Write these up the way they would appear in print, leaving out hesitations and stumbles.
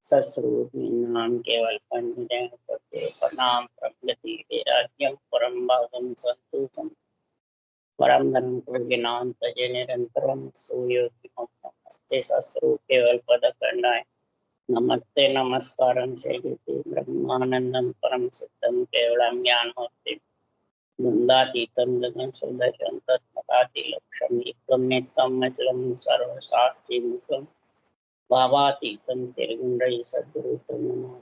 सस्रूपीनां केवल पंडितेन पते प्रणाम प्रगति वैराग्यम परम भागम संतोषम परम धर्म ज्ञान तजे निरंतरम सूयोस्ते सस्रूप केवल पद करणाय नमस्ते नमस्कारं सेविते ब्रह्मानंदं परम सिद्धं केवलं ज्ञानमूर्ति नंदातीतं जगन सुदर्शन तत्पदातिलक्षण एकं नित्यं अचलं सर्वसाक्षी मुखं भावातीतं तिर्गुण्डै सद्गुरुतं नमामि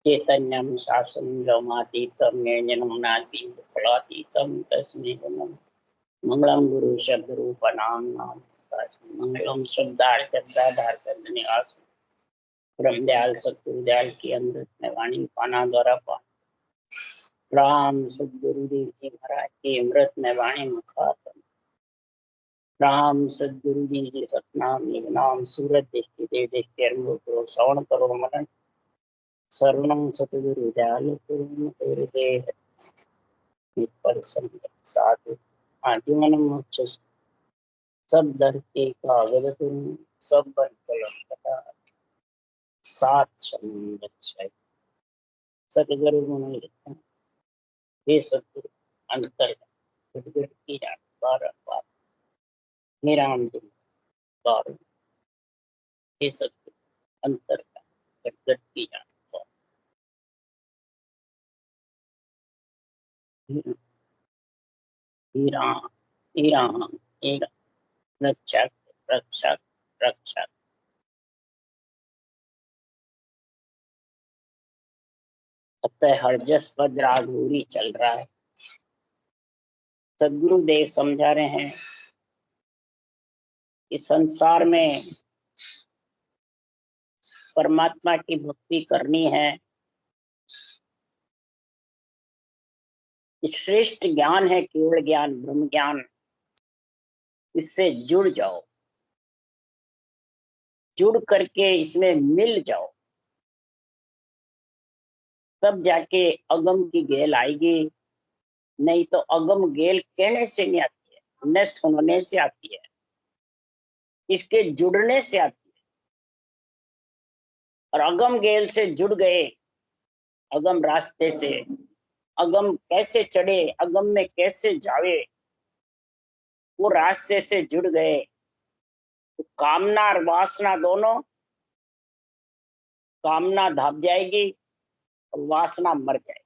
चैतन्यं शासनं ब्रह्मातीतं ज्ञानं नातीतं फलातीतं तस्मै नमः मंगलम गुरु शब्द रूप नाम नाम मंगलम शब्दार्थ शब्दाधार निवास ब्रह्म दयाल सतगुरु दयाल की अमृत में वाणी पाना द्वारा पा राम सदगुरु देव जी महाराज की अमृत में वाणी मुखातम राम सदगुरु जी के सतनाम नाम सूरत दृष्टि दे दृष्टि अनुभव करो श्रवण करो मनन शरणं सतगुरु दयाल गुरु तेरे देह पर संगत साधु आजीवन मोक्ष सब दर के कागज तुम सब बन कलम कथा सात समुद्र सतगुरु गुण लिखा हे सतगुरु अंतर सतगुरु की जान बार बार निराम दिन बार हे सतगुरु अंतर सतगुरु की जान हीरा हीरा हीरा रक्षक रक्षक रक्षक अतः हर जस पद रागूरी चल रहा है। सदगुरु देव समझा रहे हैं कि संसार में परमात्मा की भक्ति करनी है, श्रेष्ठ ज्ञान है केवल ज्ञान ब्रह्म ज्ञान, इससे जुड़ जाओ, जुड़ करके इसमें मिल जाओ, तब जाके अगम की गेल आएगी। नहीं तो अगम गेल कहने से नहीं आती है, न सुनने से आती है, इसके जुड़ने से आती है। और अगम गेल से जुड़ गए, अगम रास्ते से, अगम कैसे चढ़े, अगम में कैसे जावे, वो रास्ते से जुड़ गए तो कामना और वासना दोनों, कामना दब जाएगी और वासना मर जाएगी।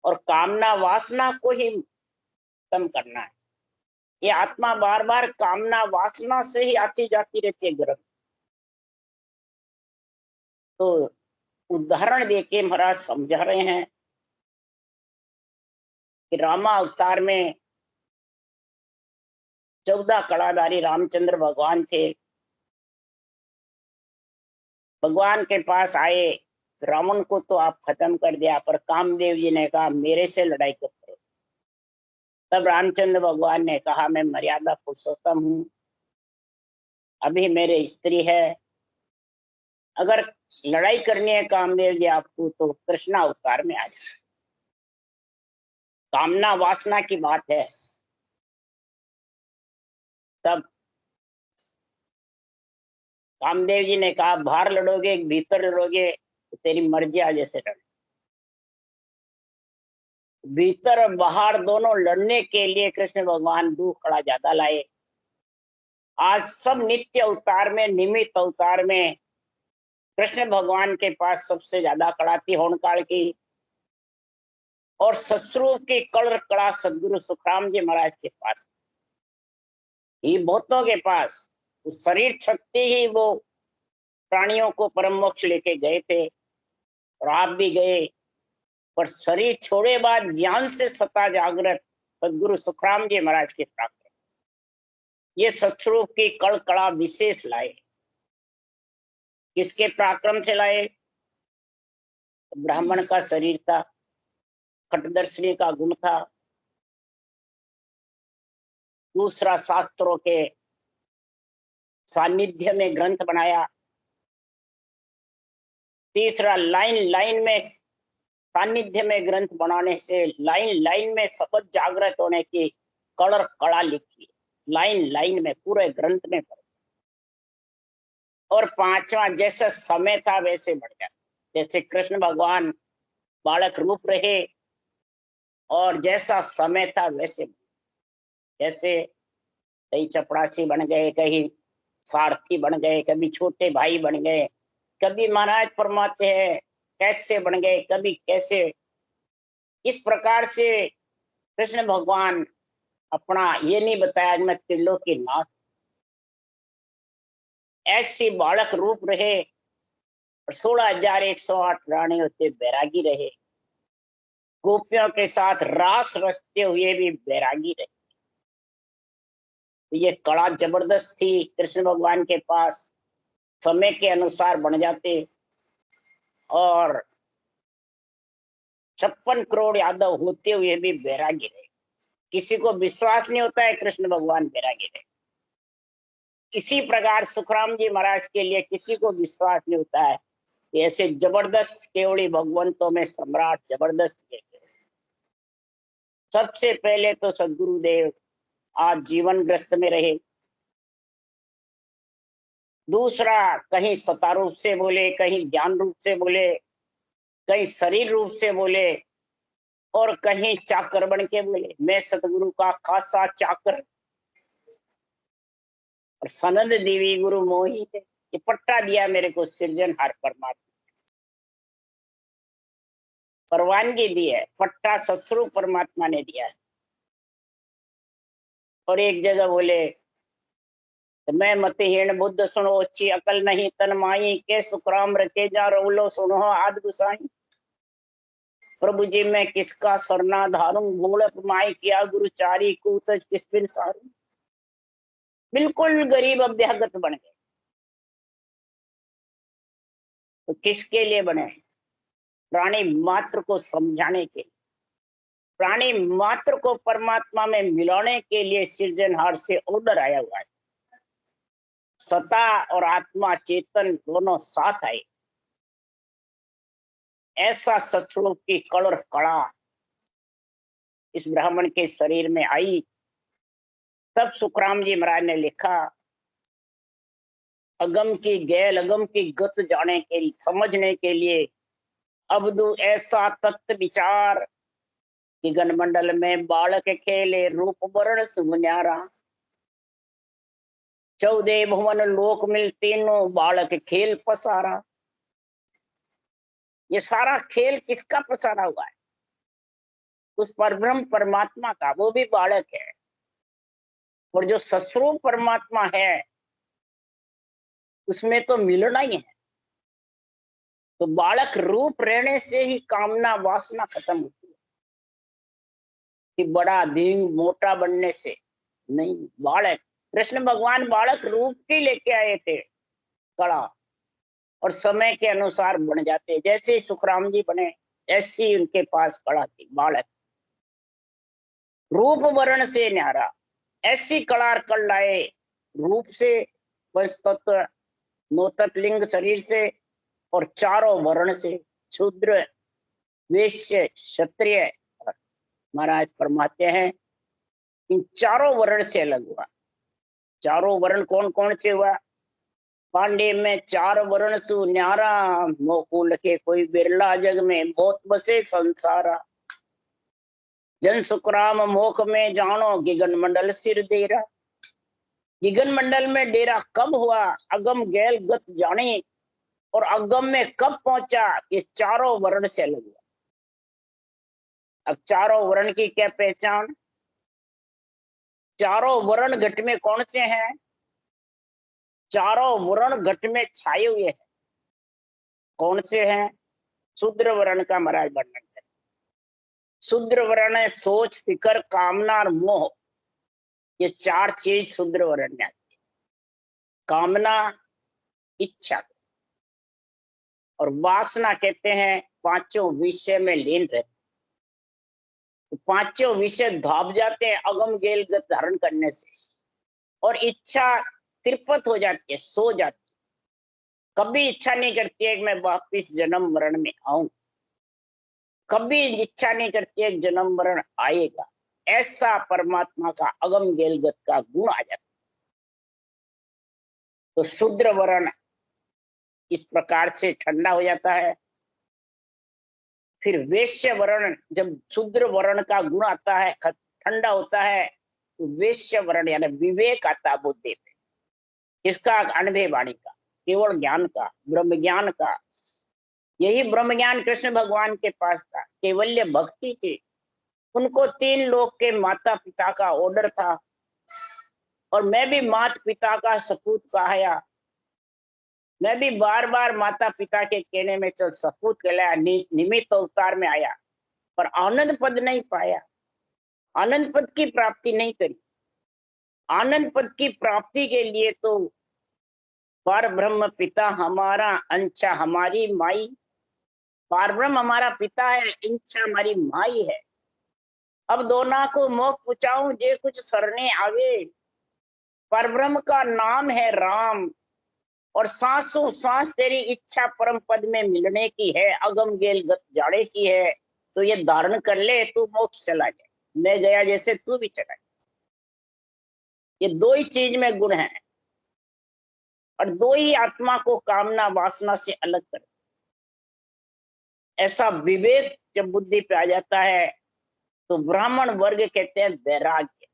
और कामना वासना को ही खत्म करना है। ये आत्मा बार बार कामना वासना से ही आती जाती रहती है गर्भ। तो उदाहरण देके महाराज समझा रहे हैं कि रामा अवतार में 14 कलाधारी रामचंद्र भगवान थे। भगवान के पास आए, रावण को तो आप खत्म कर दिया, पर कामदेव जी ने कहा मेरे से लड़ाई करो। तब रामचंद्र भगवान ने कहा मैं मर्यादा पुरुषोत्तम हूं, अभी मेरे स्त्री है, अगर लड़ाई करनी है कामदेव जी आपको तो कृष्ण अवतार में आ जाए। कामना वासना की बात है। तब कामदेव जी ने कहा बाहर लड़ोगे भीतर लड़ोगे तो तेरी मर्जी आ जैसे लड़। भीतर और बाहर दोनों लड़ने के लिए कृष्ण भगवान दो कड़ा ज्यादा लाए। आज सब नित्य अवतार में, निमित्त अवतार में कृष्ण भगवान के पास सबसे ज्यादा कड़ा थी होनकाल की। और ससुर की कड़ा सदगुरु सुखराम जी महाराज के पास, ये बहुतों के पास तो शरीर शक्ति ही वो प्राणियों को परम मोक्ष लेके गए थे, और आप भी गए। पर शरीर छोड़े बाद ज्ञान से सता जागृत सदगुरु सुखराम जी महाराज के प्राप्त ये सत्स्वरूप की कड़ा विशेष लाए। किसके पराक्रम से लाए? ब्राह्मण का शरीर था, खटदर्शनी का गुण था, दूसरा शास्त्रों के सानिध्य में ग्रंथ बनाया, तीसरा लाइन लाइन में सानिध्य में ग्रंथ बनाने से लाइन लाइन में शब्द जागृत होने की कड़ा लिखी, लाइन लाइन में पूरे ग्रंथ में। और पांचवा जैसा समय था वैसे बढ़ गया। जैसे कृष्ण भगवान बालक रूप रहे और जैसा समय था वैसे, जैसे कहीं चपरासी बन गए, कहीं सारथी बन गए, कभी छोटे भाई बन गए, कभी महाराज फरमाते हैं कैसे बन गए, कभी कैसे। इस प्रकार से कृष्ण भगवान अपना ये नहीं बताया कि मैं त्रिलोकी नाथ, ऐसी बालक रूप रहे और 16,108 रानी होते बैरागी रहे, गोपियों के साथ रास रचते हुए भी बैरागी रहे। तो ये कला जबरदस्त थी कृष्ण भगवान के पास, समय के अनुसार बन जाते। और 56 करोड़ यादव होते हुए भी बैरागी रहे। किसी को विश्वास नहीं होता है कृष्ण भगवान बैरागी रहे। इसी प्रकार सुखराम जी महाराज के लिए किसी को विश्वास नहीं होता है कि ऐसे जबरदस्त केवड़ी भगवंतों में सम्राट जबरदस्त के। सबसे पहले तो सदगुरुदेव आज जीवन ग्रस्त में रहे। दूसरा, कहीं सता रूप से बोले, कहीं ज्ञान रूप से बोले, कहीं शरीर रूप से बोले, और कहीं चाकर बन के बोले मैं सतगुरु का खासा चाकर और सनद देवी गुरु मोही थे। ये पट्टा दिया मेरे को सृजनहार परमात्मा, परवानगी दी है, पट्टा ससुर परमात्मा ने दिया है। और एक जगह बोले मैं मतिहीन बुद्ध सुनो अच्छी अकल नहीं तन माई के सुखराम रखे जा रोलो सुनो आद गुसाई। प्रभु जी मैं किसका सरना धारूं गोलप माई किया गुरुचारी कूतज किस बिन सारूं। बिल्कुल गरीब अभ्यागत बन गए। तो किसके लिए बने? प्राणी मात्र को समझाने के लिए, प्राणी मात्र को परमात्मा में मिलाने के लिए सृजनहार से ऑर्डर आया हुआ है। सत्ता और आत्मा चेतन दोनों साथ आए। ऐसा सचरूप की कड़ और कड़ा इस ब्राह्मण के शरीर में आई। तब सुखराम जी महाराज ने लिखा अगम की गैल अगम की गत जाने के लिए, समझने के लिए अबदू ऐसा तत्व विचार कि गणमंडल में बालक खेले रूप वर्ण सुन्यारा। 14 भुवन लोक मिल तीनों बालक खेल पसारा। ये सारा खेल किसका पसारा हुआ है? उस परब्रह्म परमात्मा का, वो भी बालक है। और जो सस्वरूप परमात्मा है उसमें तो मिलना ही है। तो बालक रूप रहने से ही कामना वासना खत्म होती है कि बड़ा दीन मोटा बनने से नहीं। बालक कृष्ण भगवान बालक रूप ही लेके आए थे कड़ा, और समय के अनुसार बन जाते। जैसे ही सुखराम जी बने ऐसी ही उनके पास कड़ा थी। बालक रूप वर्ण से न्यारा, ऐसी कड़ा कर लाए रूप से, पंचतत्व नौतत्लिंग शरीर से, और चारों वर्ण से, शूद्र वैश्य क्षत्रिय। महाराज फरमाते हैं इन चारों वर्ण से अलग हुआ। चारों वर्ण कौन कौन से हुआ? पांडे में 4 वर्ण सु न्यारा, मोकुल के कोई बिरला जग में बहुत बसे संसारा। जन सुखराम मोख में जानो गिगन मंडल सिर डेरा। गिगन मंडल में डेरा कब हुआ? अगम गैल गत जाने, और अगम में कब पहुंचा? ये चारों वर्ण से अलग हुआ। अब चारों वर्ण की क्या पहचान? चारों वर्ण घट में कौन से हैं? चारों वर्ण घट में छाए हुए हैं। कौन से हैं? शूद्र वर्ण का महाराज वर्णन है। शूद्र वर्ण है सोच फिकर कामना और मोह, ये 4 चीज शूद्र वर्ण में आती है। कामना, इच्छा और वासना कहते हैं पांचों विषय में लीन रहते। तो पांचों विषय धाप जाते हैं अगम गेल गत धारण करने से, और इच्छा तिरपत हो जाती है, सो जाती है। कभी इच्छा नहीं करती है कि मैं वापिस जन्म मरण में आऊं, कभी इच्छा नहीं करती है जन्म मरण आएगा। ऐसा परमात्मा का अगम गेलगत का गुण आ जाता। तो शूद्र वर्ण इस प्रकार से ठंडा हो जाता है। फिर वैश्य वर्ण, जब शूद्र वर्ण का गुण आता है, ठंडा होता है, तो वैश्य वर्ण यानी विवेक आता बुद्धि पे। किसका? अनुभव वाणी का, केवल ज्ञान का, ब्रह्म ज्ञान का। यही ब्रह्म ज्ञान कृष्ण भगवान के पास था, केवल्य भक्ति थी। उनको 3 लोक के माता पिता का ऑर्डर था, और मैं भी माता पिता का सपूत कहाया। मैं भी बार बार माता पिता के कहने में चल सपूत कहलाया, निमित्त अवतार में आया, पर आनंद पद नहीं पाया, आनंद पद की प्राप्ति नहीं करी। आनंद पद की प्राप्ति के लिए तो पर ब्रह्म पिता हमारा, अंशा हमारी माई। पर ब्रह्म हमारा पिता है, इंचा हमारी माई है। अब दोनों को मोक्ष पुचाऊं जे कुछ सरने आवे। पर ब्रह्म का नाम है राम, और सांसों सांस तेरी इच्छा परम पद में मिलने की है, अगम गेल गत जाड़े की है। तो ये धारण कर ले, तू मोक्ष चला जाए, मैं गया जैसे तू भी चला जाए। ये 2 ही चीज में गुण है, और 2 ही आत्मा को कामना वासना से अलग कर। ऐसा विवेक जब बुद्धि पे आ जाता है, तो ब्राह्मण वर्ग कहते हैं वैराग्य।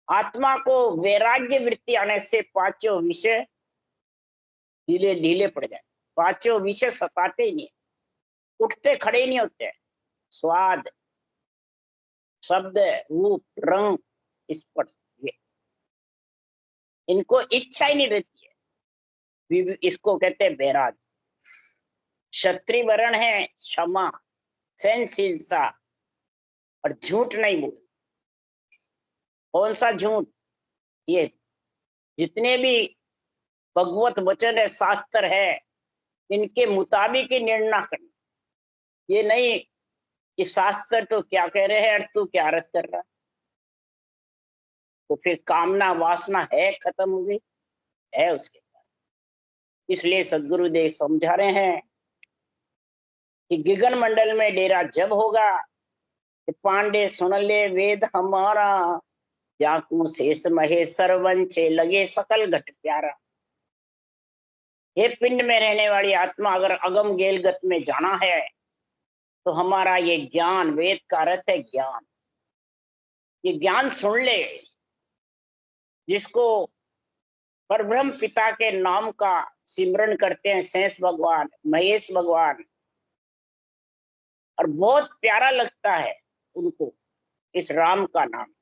आत्मा को वैराग्य वृत्ति आने से 5 विषय ढीले ढीले पड़ जाए। 5 विषय सताते ही नहीं, उठते खड़े नहीं होते। स्वाद, शब्द, रूप, रंग, स्पर्श, इनको इच्छा ही नहीं रहती है। इसको कहते हैं वैराग्य। क्षत्रिय वर्ण है क्षमा, सहनशीलता, और झूठ नहीं बोल। कौन सा झूठ? ये जितने भी भगवत वचन है, शास्त्र है, इनके मुताबिक ही निर्णय करना। ये नहीं कि शास्त्र तो क्या कह रहे हैं और तू क्या रद्द कर रहा। तो फिर कामना वासना है, खत्म हो गई है उसके बाद। इसलिए सदगुरुदेव समझा रहे हैं कि गगन मंडल में डेरा जब होगा, पांडे सुन ले वेद हमारा, जाकू शेष महेश्वर वंशे लगे सकल घट प्यारा। ये पिंड में रहने वाली आत्मा अगर अगम गेलगत में जाना है, तो हमारा ये ज्ञान, वेद का अर्थ है ज्ञान, ये ज्ञान सुन ले। जिसको परब्रह्म पिता के नाम का सिमरन करते हैं, शेष भगवान, महेश भगवान, और बहुत प्यारा लगता है उनको इस राम का नाम।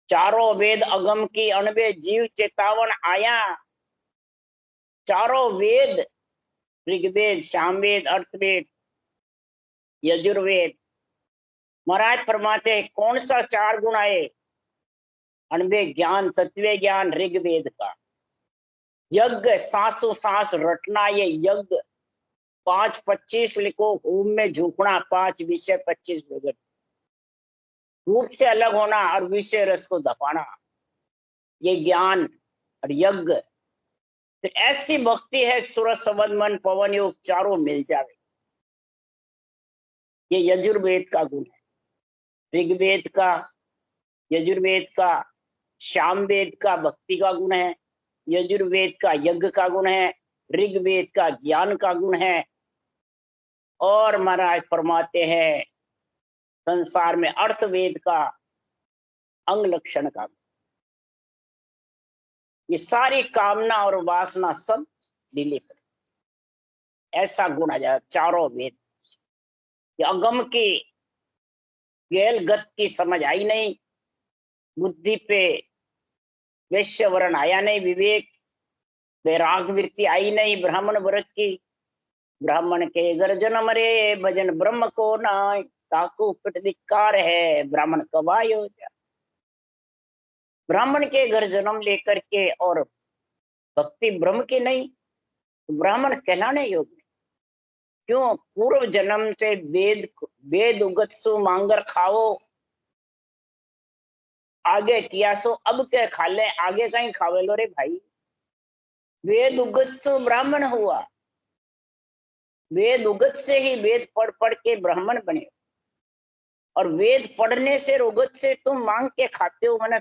चारों वेद अगम की अणवे जीव चेतावन आया। चारों वेद, ऋग्वेद, सामवेद, अर्थवेद, यजुर्वेद, महाराज फरमाते कौन सा 4 गुण आए? अणवे ज्ञान, तत्व ज्ञान ऋग्वेद का। यज्ञ, सांसों सांस रटना, ये यज्ञ। 5:25 लिखो, होम में झुकना, 5 विषय 25 प्रगट। रूप से अलग होना और विषय रस को दबाना, ये ज्ञान और यज्ञ। फिर ऐसी भक्ति है, सूरज सबद मन पवन योग चारों मिल जावे, ये यजुर्वेद का गुण है। ऋग्वेद का, यजुर्वेद का, सामवेद का भक्ति का गुण है, यजुर्वेद का यज्ञ का गुण है, ऋग्वेद का ज्ञान का गुण है, और महाराज फरमाते हैं संसार में अर्थवेद का अंग लक्षण का। ये सारी कामना और वासना सब ढीले कर, ऐसा गुण आ जाए। चारों वेद, ये अगम की गैलगत की समझ आई नहीं, बुद्धि पे वैश्य वर्ण आया नहीं, विवेक वैराग वृत्ति आई नहीं ब्राह्मण वर्ग की। ब्राह्मण के घर जन्म रे, भजन ब्रह्म को नाय, ताकू पिट धिक्कार है, ब्राह्मण कबायो जा। ब्राह्मण के घर जन्म लेकर के और भक्ति ब्रह्म की नहीं, तो ब्राह्मण कहलाने योग्य नहीं। क्यों? पूर्व जन्म से वेद वेद उगत सु मांगर खाओ, आगे किया सो अब के खा ले, आगे कहीं खावे लो रे भाई। वेद उगत सो ब्राह्मण हुआ, वेद उगत से ही वेद पढ़ पढ़ के ब्राह्मण बने, और वेद पढ़ने से उगत से तुम मांग के खाते हो। मैंने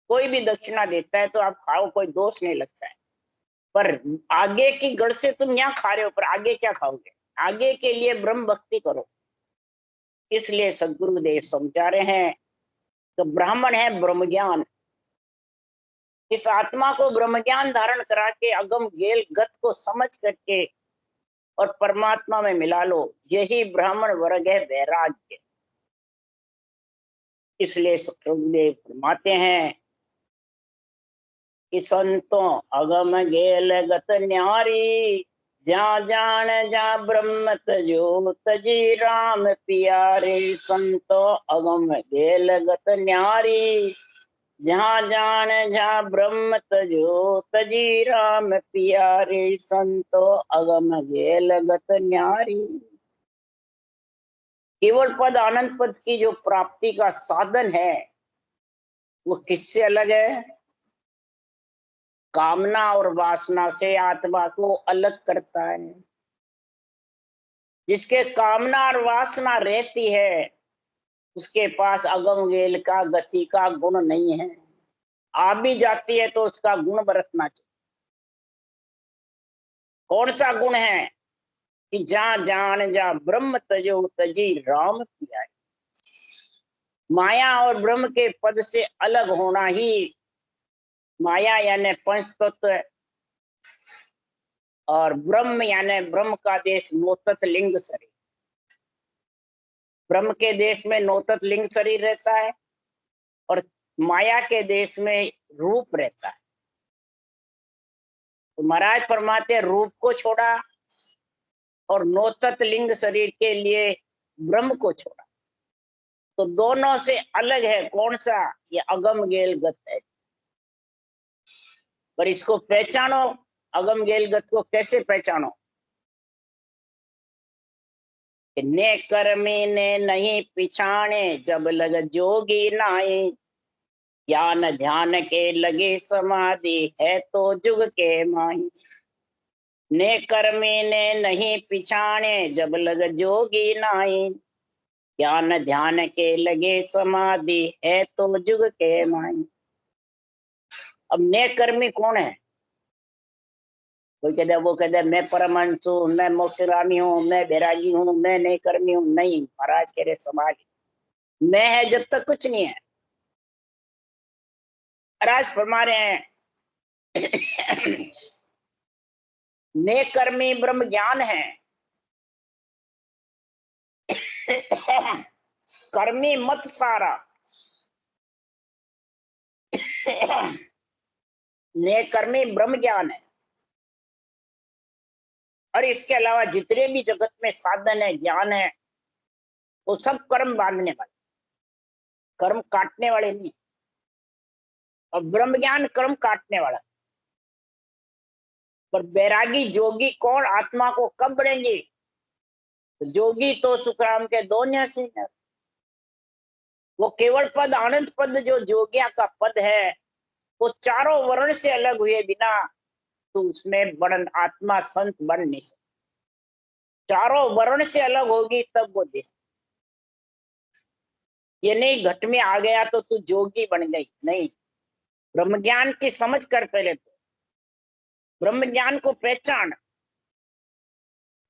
कोई भी दक्षिणा देता है तो आप खाओ, कोई दोष नहीं लगता है, पर आगे की गढ़ से तुम यहाँ खा रहे हो, पर आगे क्या खाओगे? आगे के लिए ब्रह्म भक्ति करो। इसलिए सदगुरुदेव समझा रहे हैं तो ब्राह्मण है ब्रह्म ज्ञान। इस आत्मा को ब्रह्म ज्ञान धारण करा के अगम गेल गत को समझ करके और परमात्मा में मिला लो, यही ब्राह्मण वर्ग है वैराग्य। इसलिए सदगुरुदेव फरमाते हैं कि संतों अगम गेल गत न्यारी, जा जान जा ब्रह्म तजो तजी राम प्यारे। संतों अगम गेल गत न्यारी, जहाँ जान जा ब्रह्म तजो तजी राम प्यारे। संतो अगम गेल गत न्यारी। केवल पद आनंद पद की जो प्राप्ति का साधन है वो किससे अलग है? कामना और वासना से आत्मा को अलग करता है। जिसके कामना और वासना रहती है उसके पास अगम गेल का गति का गुण नहीं है। आ भी जाती है तो उसका गुण बरतना चाहिए। कौन सा गुण है? कि जा जान जा ब्रह्म तजो तजी राम किया। माया और ब्रह्म के पद से अलग होना ही माया यानी पंच तत्व और ब्रह्म यानी ब्रह्म का देश नौतत लिंग शरीर। ब्रह्म के देश में नौतत लिंग शरीर रहता है और माया के देश में रूप रहता है। तो महाराज फरमाते रूप को छोड़ा और नौतत लिंग शरीर के लिए ब्रह्म को छोड़ा। तो दोनों से अलग है कौन सा? ये अगम गेल गत है। पर इसको पहचानो, अगम गेल गत को कैसे पहचानो? ने कर्मी ने नहीं पिछाने, जब लग जोगी नाई। ज्ञान ध्यान के लगे समाधि, है तो जुग के माही। ने कर्मी ने नहीं पिछाने, जब लग जोगी नाई। ज्ञान ध्यान के लगे समाधि, है तो जुग के माही। अब ने कर्मी कौन है? कोई कहते वो कहते मैं परमहंस हूँ, मैं मोक्षरामी हूँ, मैं बैरागी हूँ, मैं नहीं कर्मी हूँ। नहीं, महाराज कह रहे समाज मैं है जब तक कुछ नहीं है। महाराज फरमा रहे हैं ने कर्मी ब्रह्म ज्ञान है। कर्मी मत सारा। ने कर्मी ब्रह्म ज्ञान है। और इसके अलावा जितने भी जगत में साधन है ज्ञान है वो सब कर्म बांधने वाले, कर्म काटने वाले नहीं। और ब्रह्म ज्ञान कर्म काटने वाला। पर बैरागी जोगी कौन आत्मा को कब बढ़ेंगे? जोगी तो सुखराम के दो न्यासी है। वो केवल पद आनंद पद जो जोगिया का पद है वो चारों वर्ण से अलग हुए बिना तो उसमें बड़न आत्मा संत बन नहीं सकता। चारों वर्ण से अलग होगी तब वो दे। ये नहीं घट में आ गया तो तू जोगी बन गई, नहीं। ब्रह्म ज्ञान की समझ कर पहले तो ब्रह्म ज्ञान को पहचान,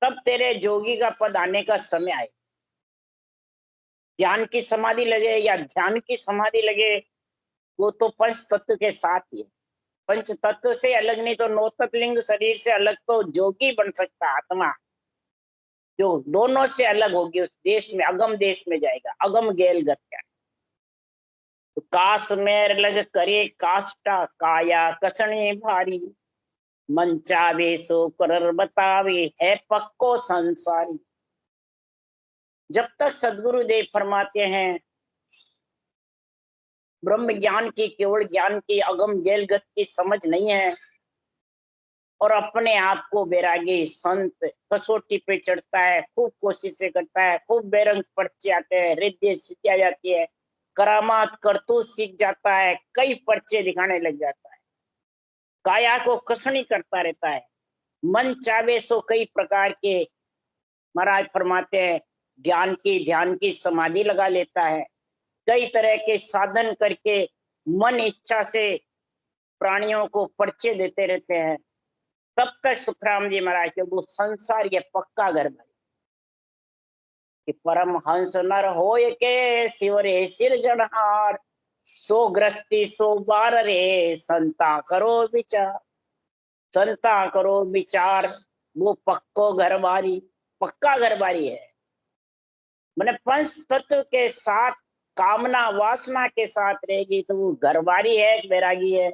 तब तेरे जोगी का पद आने का समय आए। ज्ञान की समाधि लगे या ध्यान की समाधि लगे वो तो पंच तत्व के साथ ही है। पंच तत्व से अलग नहीं तो नौतत लिंग शरीर से अलग तो जोगी बन सकता आत्मा जो दोनों से अलग होगी उस देश में अगम देश में जाएगा। अगम गेल गत क्या तो काश में लग करे काष्टा काया कसणी भारी। मन चावे सो कर बतावे है पक्को संसारी। जब तक सदगुरुदेव फरमाते हैं ब्रह्म ज्ञान की केवल ज्ञान की अगम गेलगत की समझ नहीं है और अपने आप को बैरागी संत कसौटी पे चढ़ता है, खूब कोशिशें करता है, खूब बेरंग पर्चे आते हैं, रिद्धि सीखी आ जाती है, करामात करतूत सीख जाता है, कई पर्चे दिखाने लग जाता है, काया को कसनी करता रहता है, मन चावे सो कई प्रकार के महाराज फरमाते हैं ज्ञान की ध्यान की समाधि लगा लेता है, कई तरह के साधन करके मन इच्छा से प्राणियों को पर्चे देते रहते हैं। तब तक सुखराम जी महाराज के वो संसार ये पक्का घर बने कि परम हंस नर होय के शिवरे सिरजनहार, सो ग्रस्ती सो बार रे संता करो विचार। संता करो विचार, वो पक्को घरबारी, पक्का घरबारी है। मैंने पंच तत्व के साथ कामना वासना के साथ रहेगी तो वो घरबारी है, बैरागी है?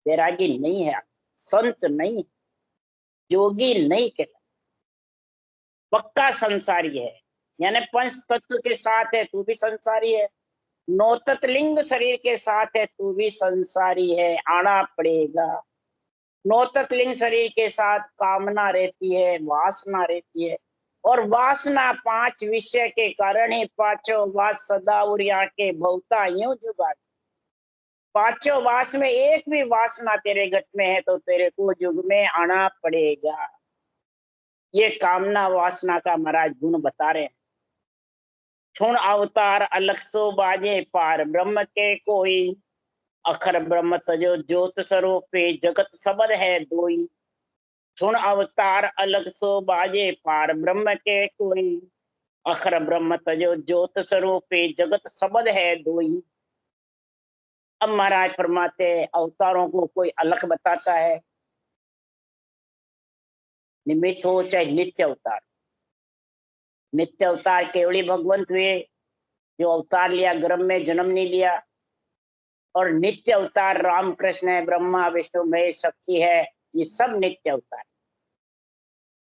बैरागी नहीं है, संत नहीं, जोगी नहीं कहला, पक्का संसारी है। यानी पंच तत्व के साथ है तू भी संसारी है, नौतत्लिंग शरीर के साथ है तू भी संसारी है, आना पड़ेगा। नौतत्लिंग शरीर के साथ कामना रहती है, वासना रहती है, और वासना पांच विषय के कारण ही पांचों वास सदा उरिया के भवता यूं जुगा। पांचों वास में एक भी वासना तेरे घट में है तो तेरे को युग में आना पड़ेगा। ये कामना वासना का महाराज गुण बता रहे हैं। क्षुण अवतार अलग सो बाजे पार ब्रह्म के कोई, अखर ब्रह्म तजो ज्योत स्वरूपे जगत सबद है दोई। क्षुण अवतार अलग सो बाजे पार ब्रह्म के कोई, अखर ब्रह्म तजो ज्योत स्वरूपे जगत सबद है दोई। अब महाराज फरमाते अवतारों को कोई अलग बताता है, निमित्त हो चाहे नित्य अवतार। नित्य अवतार केवली भगवंत हुए जो अवतार लिया, गर्भ में जन्म नहीं लिया। और नित्य अवतार राम कृष्ण है, ब्रह्मा विष्णु महेश शक्ति है, ये सब नित्य अवतार।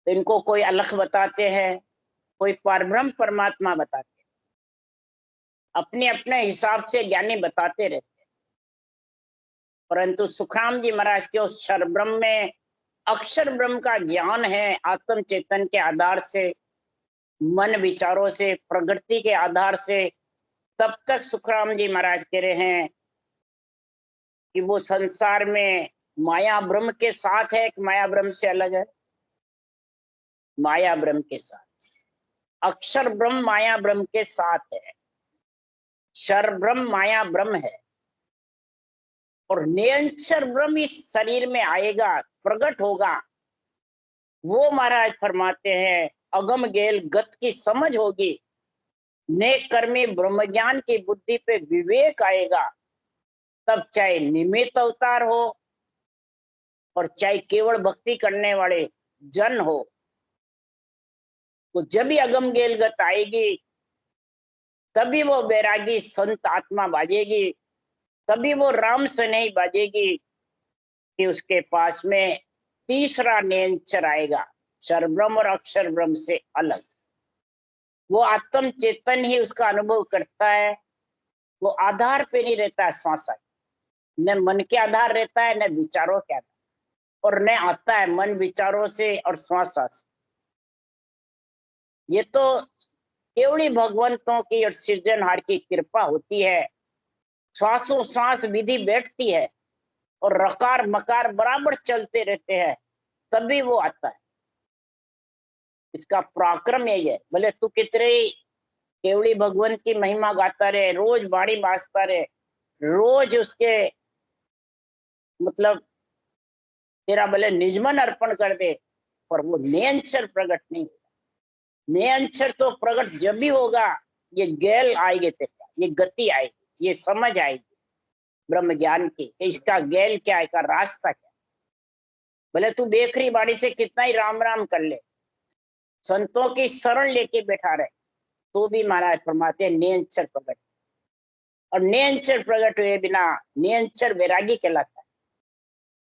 तो इनको कोई अलग बताते हैं, कोई परब्रह्म परमात्मा बताते हैं, अपने अपने हिसाब से ज्ञानी बताते रहते हैं। परंतु सुखराम जी महाराज के उस क्षर ब्रह्म में अक्षर ब्रह्म का ज्ञान है, आत्म चेतन के आधार से, मन विचारों से, प्रकृति के आधार से। तब तक सुखराम जी महाराज कह रहे हैं कि वो संसार में माया ब्रह्म के साथ है कि माया ब्रह्म से अलग है? माया ब्रह्म के साथ। अक्षर ब्रह्म माया ब्रह्म के साथ है, क्षर ब्रह्म माया ब्रह्म है, और निरंतर ब्रह्म इस शरीर में आएगा, प्रकट होगा। वो महाराज फरमाते हैं अगम गेल गत की समझ होगी, नेक कर्मी ब्रह्म ज्ञान की बुद्धि पे विवेक आएगा। तब चाहे निमित्त अवतार हो और चाहे केवल भक्ति करने वाले जन हो, तो जब भी अगम गेल गत आएगी तभी वो बैरागी संत आत्मा बाजेगी, तभी वो राम से नहीं बाजेगी कि उसके पास में तीसरा निरंतर आएगा, क्षर ब्रह्म और अक्षर ब्रह्म से अलग। वो आत्म चेतन ही उसका अनुभव करता है, वो आधार पे नहीं रहता है श्वास, न मन के आधार रहता है न विचारों के आधार, और न आता है मन विचारों से और श्वास से। ये तो केवली भगवंतों की और सृजनहार की कृपा होती है। श्वासों श्वास विधि बैठती है और रकार मकार बराबर चलते रहते हैं, तभी वो आता है। इसका पराक्रम यही है। भले तू कितने केवली भगवंत की महिमा गाता रहे, रोज बाड़ी बाजता रहे, रोज उसके मतलब तेरा भले निजमन अर्पण कर दे, पर वो निरंतर प्रकट नहीं होगा। निरंतर तो प्रकट जब भी होगा, ये गैल आएगी तेरा, ये गति आएगी, ये समझ आएगी ब्रह्म ज्ञान की, इसका गैल क्या है, का रास्ता क्या। भले तू बेखरी बाड़ी से कितना ही राम राम कर ले, संतों की शरण लेके बैठा रहे, तो भी महाराज फरमाते निरंतर प्रकट। और निरंतर प्रकट हुए बिना निरंतर वैरागी कहलाता है।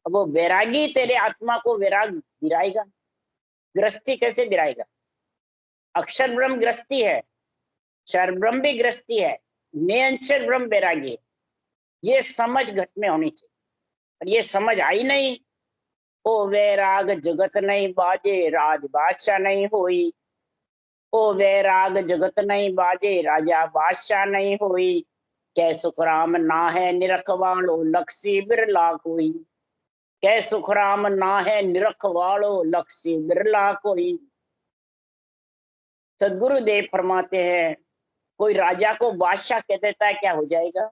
अब वो वैरागी तेरे आत्मा को वैराग दिलाएगा, गृहस्थी कैसे दिलाएगा? अक्षर ब्रह्म गृहस्थी है, क्षर ब्रह्म भी गृहस्थी है, निरंतर ब्रह्म वैरागी है। ये समझ घट में होनी चाहिए, और ये समझ आई नहीं, ओ वैराग जगत नहीं बाजे राज बादशाह नहीं होई। ओ वैराग जगत नहीं बाजे राजा बादशाह नहीं होई। कै सुखराम ना है निरखवालो लक्ष्य बिरला कोई। कै सुखराम ना है निरखवालो लक्ष्य बिरला कोई। सदगुरुदेव फरमाते हैं कोई राजा को बादशाह कह देता है, क्या हो जाएगा?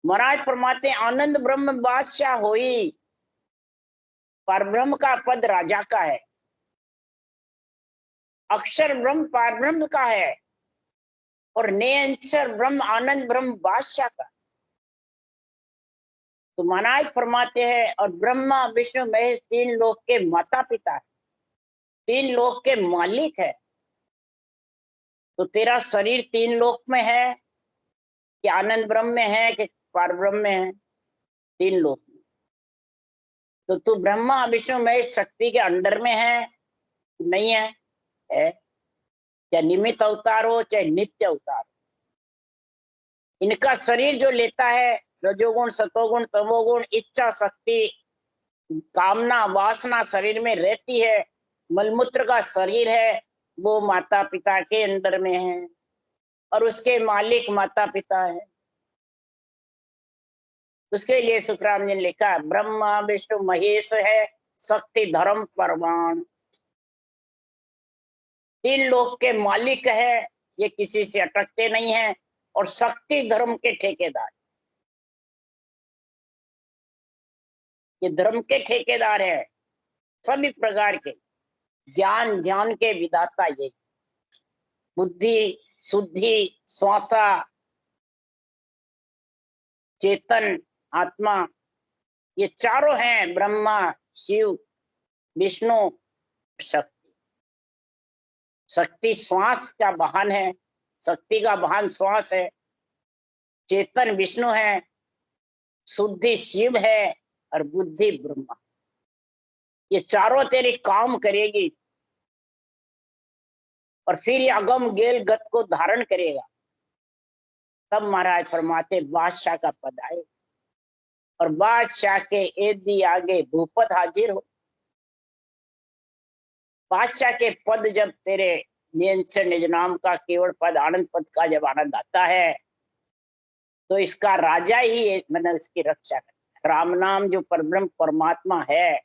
महाराज फरमाते हैं आनंद ब्रह्म बादशाह होई। परब्रह्म का पद राजा का है, अक्षर ब्रह्म परब्रह्म का है, और निरंतर ब्रह्म आनंद ब्रह्म बादशाह का। तो महाराज फरमाते हैं, और ब्रह्मा विष्णु महेश तीन लोक के माता पिता है, तीन लोक के मालिक है। तो तेरा शरीर तीन लोक में है कि आनंद ब्रह्म में है कि परब्रह्म में है? तीन लोक में। तो तू ब्रह्मा विष्णु महेश शक्ति के अंडर में है, नहीं है? है। चाहे निमित्त अवतार हो चाहे नित्य अवतार, इनका शरीर जो लेता है, रजोगुण सतोगुण तमोगुण इच्छा शक्ति कामना वासना शरीर में रहती है, मलमूत्र का शरीर है, वो माता पिता के अंडर में है, और उसके मालिक माता पिता है। उसके लिए सुखराम जी ने लिखा, ब्रह्मा विष्णु महेश है, शक्ति धर्म परमाण, तीन लोक के मालिक है, ये किसी से अटकते नहीं है, और शक्ति धर्म के ठेकेदार, ये धर्म के ठेकेदार है, सभी प्रकार के ज्ञान ध्यान के विधाता, ये बुद्धि शुद्धि श्वासा चेतन आत्मा, ये चारों हैं, ब्रह्मा शिव विष्णु शक्ति। शक्ति श्वास का वाहन है, शक्ति का वाहन श्वास है, चेतन विष्णु है, शुद्धि शिव है, और बुद्धि ब्रह्मा। ये चारों तेरी काम करेगी, और फिर ये अगम गेल गत को धारण करेगा। तब महाराज फरमाते बादशाह का पद आए, और बादशाह के एदी आगे भूपत हाजिर हो। बादशाह के पद जब तेरे नियंत्रण निज नाम का केवल पद आनंद पद का जब आनंद आता है, तो इसका राजा ही मतलब इसकी रक्षा करता है। राम नाम जो परब्रह्म परमात्मा है,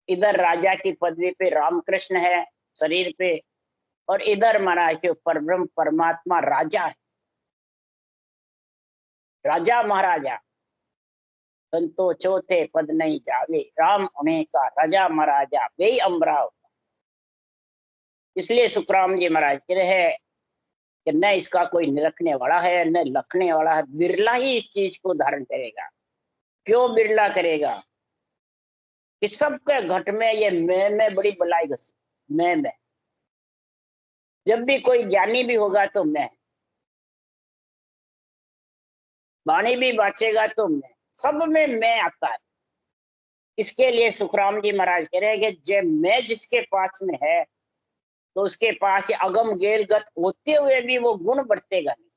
इधर राजा की पदवी पे रामकृष्ण है शरीर पे, और इधर महाराज के परब्रह्म परमात्मा राजा है, राजा महाराजा संतो चौथे पद नहीं जावे, राम उन्हें का राजा महाराजा वे अमराव। इसलिए सुखराम जी महाराज कह रहे हैं कि न इसका कोई निरखने वाला है न लखने वाला है, बिरला ही इस चीज को धारण करेगा। क्यों बिरला करेगा? कि सबके घट में ये मैं बड़ी बलाई घस, मैं जब भी कोई ज्ञानी भी होगा तो मैं, वाणी भी बाचेगा तो सब में मैं आता है। इसके लिए सुखराम जी महाराज कह रहे हैं कि जब मैं जिसके पास में है, तो उसके पास अगम गेल गत होते हुए भी वो गुण बढ़तेगा नहीं।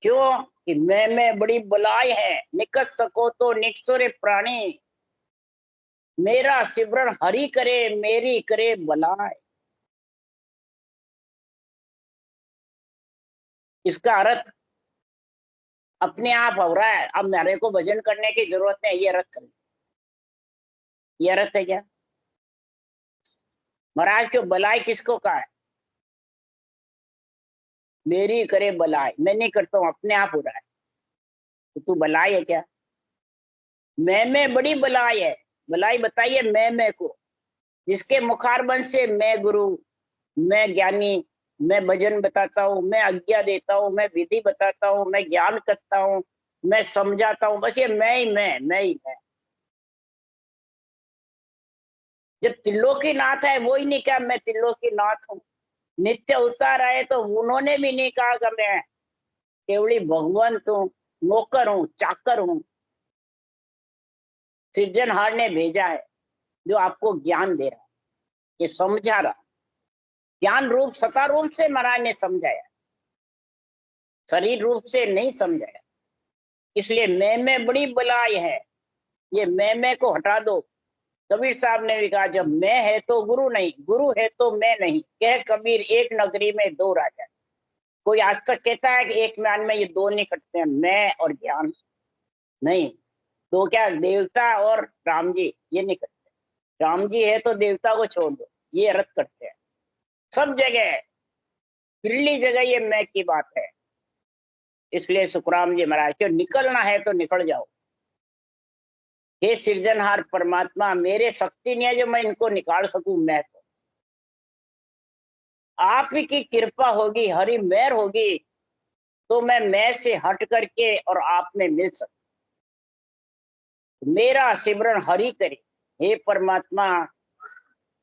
क्यों? कि मैं बड़ी बलाई है, निकट सको तो निकसुरे प्राणी, मेरा सिमरन हरि करे मेरी करे बलाय। इसका अर्थ अपने आप हो रहा है, अब मेरे को भजन करने की जरूरत नहीं, ये अर्थ कर, ये अर्थ है क्या? महाराज क्यों बलाई किसको कहा है? मेरी करे बलाई, मैं नहीं करता हूं, अपने आप हो रहा है। तो तू बलाई है क्या? मैं बड़ी बलाई है। बलाई बताइए मैं को, जिसके मुखारबंद से मैं गुरु, मैं ज्ञानी, मैं भजन बताता हूँ, मैं आज्ञा देता हूँ, मैं विधि बताता हूँ, मैं ज्ञान करता हूँ, मैं समझाता हूँ, बस ये मैं ही मैं। जब त्रिलोकी नाथ है वो ही नहीं कहा मैं त्रिलोकी नाथ हूँ। नित्य अवतार आए तो उन्होंने भी नहीं कहा कि मैं केवली भगवंत हूँ, नौकर हूँ, चाकर हूँ। सृजनहार ने भेजा है जो आपको ज्ञान दे रहा है, ये समझा रहा, ज्ञान रूप सता रूप से महाराज ने समझाया, शरीर रूप से नहीं समझाया। इसलिए मैं बड़ी बलाई है, ये मैं को हटा दो। कबीर साहब ने भी कहा, जब मैं है तो गुरु नहीं, गुरु है तो मैं नहीं, कह कबीर एक नगरी में दो राजा। कोई आज तक कहता है कि एक म्यान में ये दो नहीं कटते हैं, मैं और ज्ञान? नहीं। तो क्या देवता और राम जी ये नहीं करते? राम जी है तो देवता को छोड़ दो, ये अर्थ करते हैं। सब जगह पहली जगह ये मैं की बात है। इसलिए सुखराम जी महाराज क्यों निकलना है तो निकल जाओ, हे सृजनहार परमात्मा, मेरे शक्ति नहीं है जो मैं इनको निकाल सकूं। मैं तो आप ही की कृपा होगी, हरि मेहर होगी, तो मैं से हट करके और आप में मिल सकूं। मेरा सिमरन हरि करे। हे परमात्मा,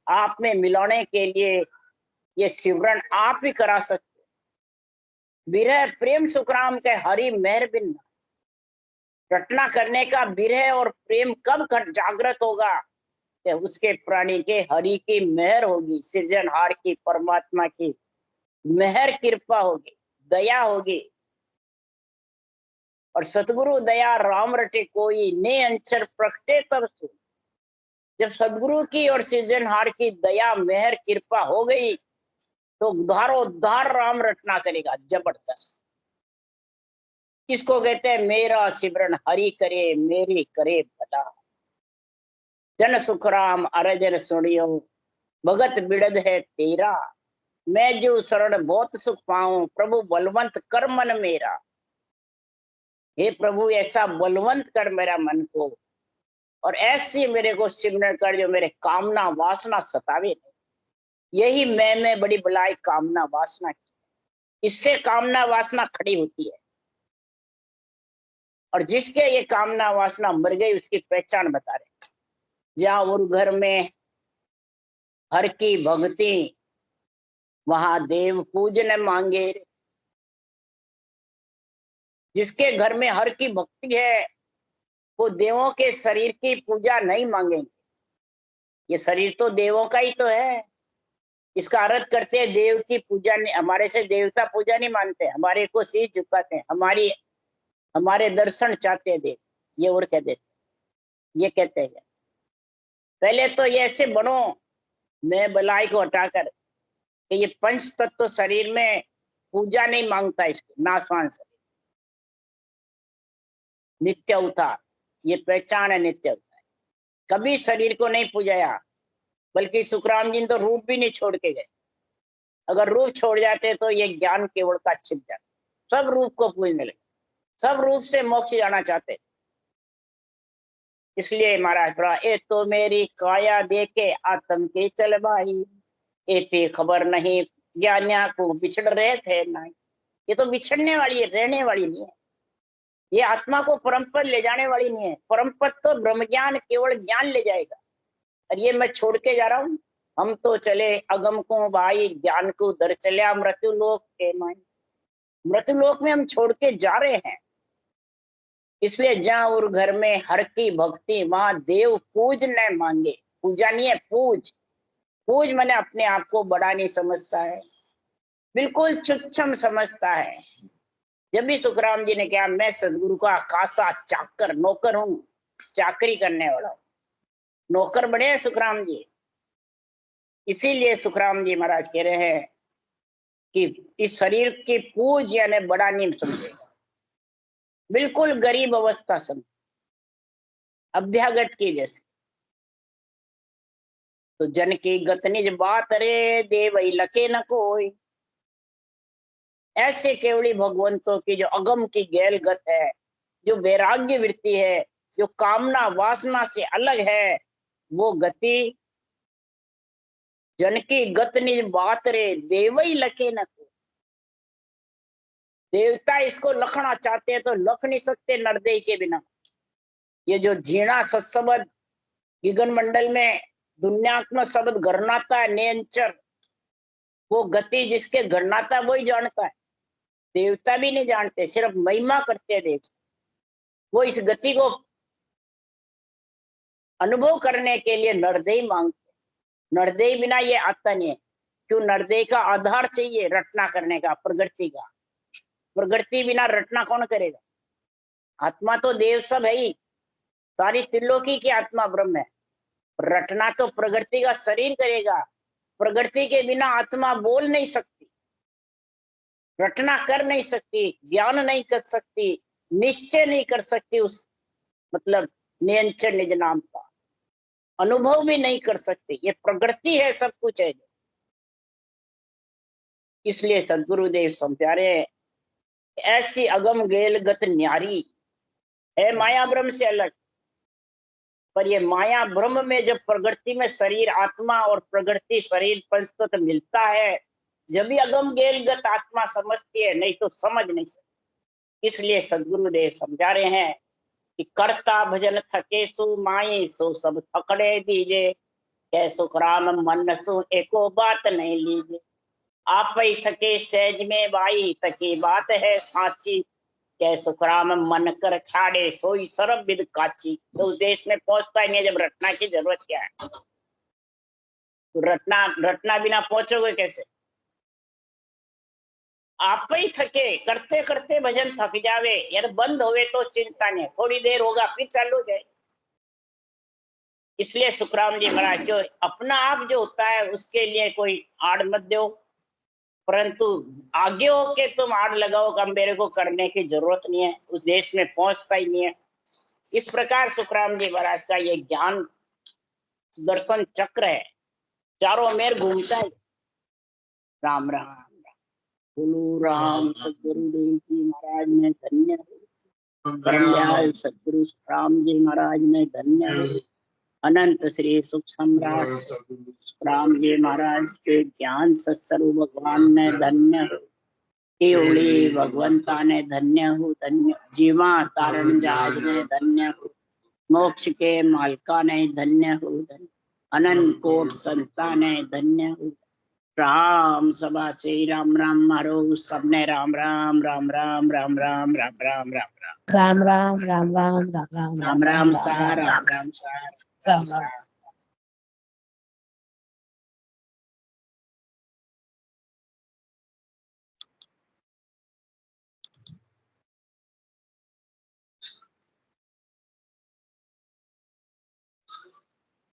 आप में मिलाने के लिए ये सिमरन आप ही करा सकते। विरह प्रेम सुखराम के हरि मेहर बिन रटना करने का विरह और प्रेम कब जागृत होगा? कि उसके प्राणी के हरि की मेहर होगी, सृजनहार की परमात्मा की मेहर कृपा होगी, दया होगी। और सतगुरु दया राम रटे कोई, ने अंचर प्रगटे तब सु। जब सदगुरु की और सृजनहार की दया मेहर कृपा हो गई तो उद्धार राम रटना करेगा। जबरदस्त। किसको कहते हैं? मेरा सिमरन हरि करे, मेरी करे भला। जन सुखराम अरजन सुनियो, भगत बिड़द है तेरा। मैं जो शरण बहुत सुख पाऊं, प्रभु बलवंत कर मन मेरा। हे प्रभु, ऐसा बलवंत कर मेरा मन को, और ऐसी मेरे को सिमरन कर जो मेरे कामना वासना सतावे नहीं। यही मैं बड़ी बलाई कामना वासना की, इससे कामना वासना खड़ी होती है। और जिसके ये कामना वासना मर गई उसकी पहचान बता रहे। जहां और घर में हर की भक्ति, वहां देव पूजन मांगे। जिसके घर में हर की भक्ति है वो देवों के शरीर की पूजा नहीं मांगेंगे। ये शरीर तो देवों का ही तो है। इसका अर्थ करते हैं देव की पूजा नहीं, हमारे से देवता पूजा नहीं मानते, हमारे को शीश झुकाते हैं, हमारे दर्शन चाहते हैं देव। ये और कह देते, ये कहते हैं पहले तो ये ऐसे बनो, मैं बलाई को हटाकर कि ये पंच तत्व शरीर में पूजा नहीं मांगता, इसको नासवान शरीर नित्य अवतार, ये पहचान है नित्य अवतार। कभी शरीर को नहीं पूजाया, बल्कि सुखराम जी ने तो रूप भी नहीं छोड़ के गए। अगर रूप छोड़ जाते तो ये ज्ञान केवल का छिप जाता। सब रूप को पूजने लगे, सब रूप से मोक्ष जाना चाहते। इसलिए महाराज प्रभा, ए तो मेरी काया देके आत्म के चल भाई, एते खबर नहीं ज्ञानिया को बिछड़ रहे थे नहीं। ये तो बिछड़ने वाली है, रहने वाली नहीं है। ये आत्मा को परम पद ले जाने वाली नहीं है। परम पद तो ब्रह्म ज्ञान, केवल ज्ञान ले जाएगा। और ये मैं छोड़ के जा रहा हूँ। हम तो चले अगम को भाई, ज्ञान को दर चलिया मृत्यु लोक के माई। मृत्यु लोक में हम छोड़ के जा रहे हैं। इसलिए जहां और घर में हर की भक्ति, वहां देव पूज न मांगे। पूजा नहीं है, पूज। पूज मैंने अपने आप को बड़ा नहीं समझता है, बिल्कुल तुच्छम समझता है। जब भी सुखराम जी ने कहा मैं सदगुरु का खासा चाकर नौकर हूँ, चाकरी करने वाला हूँ, नौकर बड़े हैं सुखराम जी। इसीलिए सुखराम जी महाराज कह रहे हैं कि इस शरीर की पूज यानी बड़ा नहीं समझेगा, बिल्कुल गरीब अवस्था समझ, अभ्यागत की जैसे। तो जन की गत निज बात रे, देव लके न कोई। ऐसे केवली भगवंतों की जो अगम की गैल गत है, जो वैराग्य वृत्ति है, जो कामना वासना से अलग है, वो गति जन की गत निज बात रे, देवई लके न कोई। देवता इसको लखना चाहते हैं तो लख नहीं सकते नरदेव के बिना। ये जो झीणा सत्सबद गिगन मंडल में दुनियात्मक शब्द गणनाता है, नेंचर, वो गति जिसके गणनाता वही जानता है। देवता भी नहीं जानते, सिर्फ महिमा करते हैं देव। वो इस गति को अनुभव करने के लिए नरदेव मांगते। नरदेव बिना ये आता नहीं है। क्यों? नरदेव का आधार चाहिए रटना करने का, प्रगति का। प्रगति बिना रटना कौन करेगा? आत्मा तो देव सब है ही, सारी त्रिलोकी की आत्मा ब्रह्म है। रटना तो प्रगति का शरीर करेगा। प्रगति के बिना आत्मा बोल नहीं सकती, रटना कर नहीं सकती, ज्ञान नहीं कर सकती, निश्चय नहीं कर सकती, उस मतलब नियंत्रण निज नाम का अनुभव भी नहीं कर सकती। ये प्रगति है, सब कुछ है। इसलिए सदगुरुदेव समझारे, ऐसी अगम गेल गत न्यारी है, माया ब्रह्म से अलग। पर ये माया ब्रह्म में जब प्रकृति में शरीर आत्मा और प्रकृति शरीर पंचतत्व मिलता है, जब भी अगम गेलगत आत्मा समझती है, नहीं तो समझ नहीं सकती। इसलिए सदगुरुदेव समझा रहे हैं कि करता भजन थके सु माई सो सब थकड़े दीजे, कै सुख राम मन सु एको बात नहीं लीजे। आप ही थके सहज में बाई, थकी बात है साची, कै सुख राम मन कर छाड़े सोई सरब विद काची। तो उस देश में पहुंचता ही नहीं जब रटना की जरूरत क्या है। तो रटना बिना पहुंचोगे कैसे। आप ही थके करते करते भजन थक जावे, यार बंद होवे तो चिंता नहीं, थोड़ी देर होगा फिर चालू हो जाए। इसलिए सुखराम जी महाराज जो अपना आप जो होता है उसके लिए कोई आड़ मत दो, परंतु आगे होके तुम आड़ लगाओ कि मेरे को करने की जरूरत नहीं है, उस देश में पहुंचता ही नहीं है। इस प्रकार सुखराम जी महाराज का ये ज्ञान दर्शन चक्र है, चारों मेर घूमता है। राम राम बोलो राम। सदगुरुदेव जी महाराज ने धन्य हो, परमदयाल सदगुरु राम जी महाराज ने धन्य हो, अनंत श्री सुख सम्राट राम जी महाराज के ज्ञान सत्स्वरूप भगवान ने धन्य हो, केवली भगवंता ने धन्य हो, धन्य जीवा तारण जाज ने धन्य हो, मोक्ष के मालका ने धन्य हो, धन्य अनंत कोट संता ने धन्य हो। राम सभा से राम राम मारो सबने राम राम राम राम राम राम राम राम राम राम राम राम राम राम राम राम राम राम सा राम राम सा राम राम।